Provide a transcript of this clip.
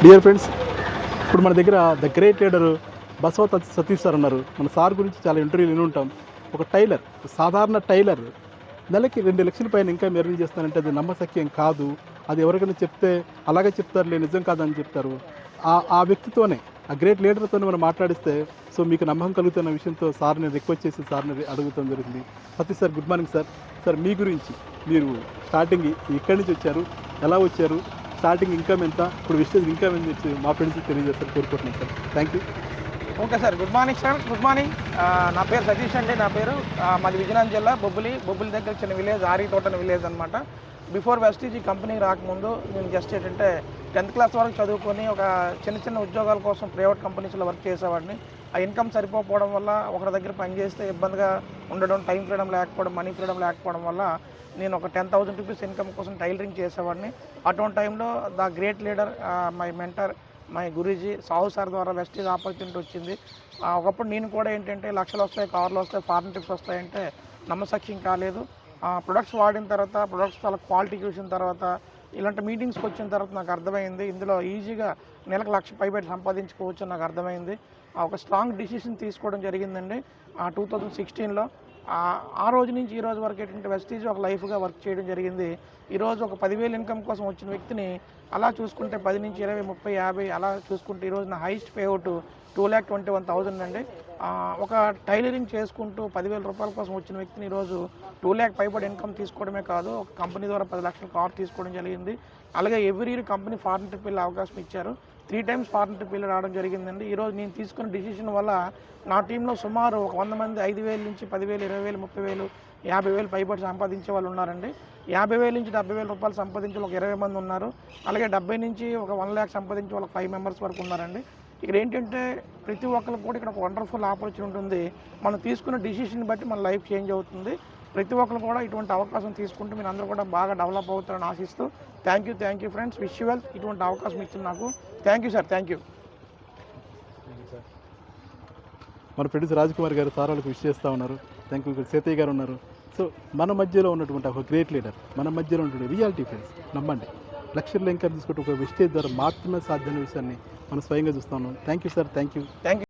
Dear friends, ఇప్పుడు మన దగ్గర the great leader Basava Satish sir ఉన్నారు. మన సార్ గురించి చాలా ఇంటర్వ్యూలు విని ఉంటాం. ఒక టైలర్, సాధారణ టైలర్ నెలకి 2 లక్షల పైన ఇన్కమ్ ఎర్న్ చేస్తానంటే అది నమ్మశక్యం కాదు. అది ఎవరికైనా చెప్తే అలాగే చెప్తారులే, నిజం కాదని చెప్తారు. ఆ వ్యక్తితోనే, ఆ గ్రేట్ లీడర్తోనే మనం మాట్లాడిస్తే సో మీకు నమ్మకం కలుగుతున్న విషయంతో సార్ని రిక్వెస్ట్ చేసి సార్ని అడుగుతాం జరిగింది. Satish sir, good morning sir. Sir, మీ గురించి, మీరు స్టార్టింగ్ ఎక్కడి నుంచి వచ్చారు, ఎలా వచ్చారు, స్టార్టింగ్ ఇన్కమ్ ఎంత, ఇప్పుడు విషయం ఇన్కమ్ ఎంత వచ్చి మా ఫ్రెండ్స్కి తెలియజేస్తారు కోరుకుంటున్నాను sir. Thank you. Okay sir, good morning sir. Good morning. నా పేరు సతీష్ అండి. నా పేరు మాది విజయనగరం జిల్లా బొబ్బిలి దగ్గర చిన్న విలేజ్, ఆరి తోటన విలేజ్ అనమాట. బిఫోర్ వెస్టీజ్ ఈ కంపెనీకి రాకముందు నేను జస్ట్ ఏంటంటే 10th క్లాస్ వరకు చదువుకొని ఒక చిన్న ఉద్యోగాల కోసం ప్రైవేట్ కంపెనీస్లో వర్క్ చేసేవాడిని. ఆ ఇన్కమ్ సరిపోకపోవడం వల్ల ఒకరి దగ్గర పనిచేస్తే ఇబ్బందిగా ఉండడం, టైం ఫ్రీడమ్ లేకపోవడం, మనీ ఫ్రీడమ్ లేకపోవడం వల్ల నేను ఒక 10,000 రూపీస్ ఇన్కమ్ కోసం టైలరింగ్ చేసేవాడిని. అటువంటి టైంలో the great leader, my mentor, my Guruji Sahu sir ద్వారా వెస్టీజ్ ఆపర్చునిటీ వచ్చింది. ఒకప్పుడు నేను కూడా ఏంటంటే లక్షలు వస్తాయి, కార్లు వస్తాయి, ఫారెన్ ట్రిప్స్ వస్తాయంటే నమ్మశక్యం కాలేదు. ప్రొడక్ట్స్ వాడిన తర్వాత, ప్రొడక్ట్స్ చాలా క్వాలిటీ చూసిన తర్వాత, ఇలాంటి మీటింగ్స్కి వచ్చిన తర్వాత నాకు అర్థమైంది ఇందులో ఈజీగా నెలకు 1,00,000 పైబెట్టి సంపాదించుకోవచ్చు నాకు అర్థమైంది. ఒక స్ట్రాంగ్ డిసిషన్ తీసుకోవడం జరిగిందండి 2016లో. ఆ రోజు నుంచి ఈ రోజు వరకు ఏంటంటే వెస్టీజ్ ఒక లైఫ్గా వర్క్ చేయడం జరిగింది. ఈరోజు ఒక 10,000 ఇన్కమ్ కోసం వచ్చిన వ్యక్తిని అలా చూసుకుంటే 10 నుంచి 20, 30, 50 అలా చూసుకుంటే ఈరోజు నా హైయెస్ట్ పేఅవుట్ 2,21,000 అండి. ఒక టైలరింగ్ చేసుకుంటూ 10,000 రూపాయల కోసం వచ్చిన వ్యక్తిని ఈరోజు 2 lakh పైబడి ఇన్కమ్ తీసుకోవడమే కాదు, ఒక కంపెనీ ద్వారా 10 లక్షల కార్ తీసుకోవడం జరిగింది. అలాగే every year company foreign trip వెళ్ళే అవకాశం ఇచ్చారు. 3 times ఫారెన్ ట్రిప్ వెళ్ళి రావడం జరిగిందండి. ఈరోజు నేను తీసుకున్న డిసిషన్ వల్ల నా టీంలో సుమారు ఒక 100 మంది 5,000 నుంచి 10,000, 20,000, 30,000, 50,000 పైబడి సంపాదించే వాళ్ళు ఉన్నారండి. 50,000 నుంచి 70,000 రూపాయలు సంపాదించే ఒక 20 మంది ఉన్నారు. అలాగే 70 నుంచి ఒక 1 lakh సంపాదించే వాళ్ళకి 5 members వరకు ఉన్నారండి. ఇక్కడ ఏంటంటే ప్రతి ఒక్కరికి కూడా ఇక్కడ ఒక వండర్ఫుల్ ఆపర్చునిటీ ఉంది. మనం తీసుకున్న డిసిషన్ బట్టి మన లైఫ్ చేంజ్ అవుతుంది. ప్రతి ఒక్కరు కూడా ఇటువంటి అవకాశం తీసుకుంటూ మీరు అందరూ కూడా బాగా డెవలప్ అవుతారని ఆశిస్తూ thank you friends. Wish you well. ఇటువంటి అవకాశం ఇచ్చింది నాకు. Thank you sir. Thank you. మన ఫ్రెండ్స్ రాజ్కుమార్ గారు సార్ వాళ్ళకి విష్ చేస్తూ ఉన్నారు. Thank you. సీతయ్య గారు ఉన్నారు. సో మన మధ్యలో ఉన్నటువంటి ఒక గ్రేట్ లీడర్, మన మధ్యలో ఉన్నటువంటి రియాలిటీ ఫ్రెండ్స్, నమ్మండి, లక్షల్లో ఇన్కమ్ తీసుకుంటే ఒక వెస్టేజ్ ద్వారా మాత్రమే సాధ్యమైన విషయాన్ని మనం స్వయంగా చూస్తూ ఉన్నాం. Thank you sir. Thank you.